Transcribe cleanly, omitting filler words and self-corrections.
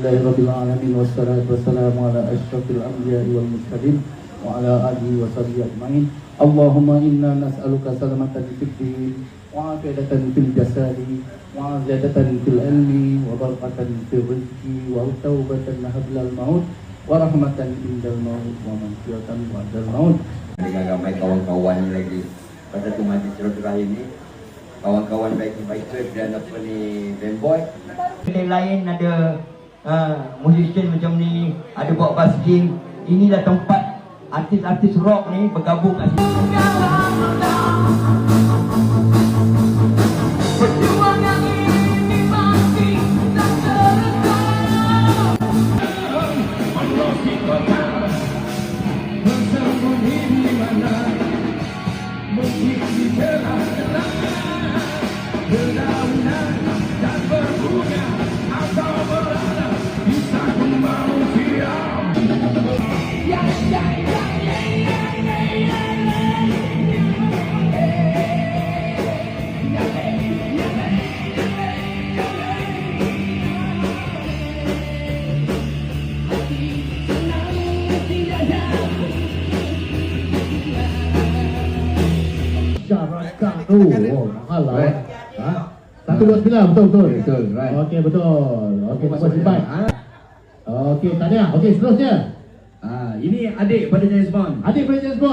Alhamdulillahirabbil alamin wassalatu wassalamu ala asyrafil anbiya'i wal mursalin wa ala alihi wa sahbihi ajmain. Allahumma inna nas'aluka salamatan fid din wa afiyatan fil jasadi wa ziyadatan fil ilmi wa barakatan fil rizqi wa taubatan hablal maut wa rahmatan indal maut wa maghfiratan ba'dal maut. Dengan ramai kawan-kawan lagi pada tu majlis silaturahim ni, kawan-kawan baik-baik dan apa ni Bamboy. Lain ada musician macam ni, ada buat basking. Inilah tempat artis-artis rock ni bergabung kat sini. Perjuangan ini masih tak selesai. Bersembunyi di mana? Mungkin di celah-celah dedaunan dan berbunga, atau berada bisa kembali diam. Oh, mahal lah. Right. Ha? 129 betul. Betul, right. Okey, betul. Okey, tak boleh simpan. Okey, tahniah. Okey, seterusnya. Ini adik pada James Bond. Adik pada James Bond.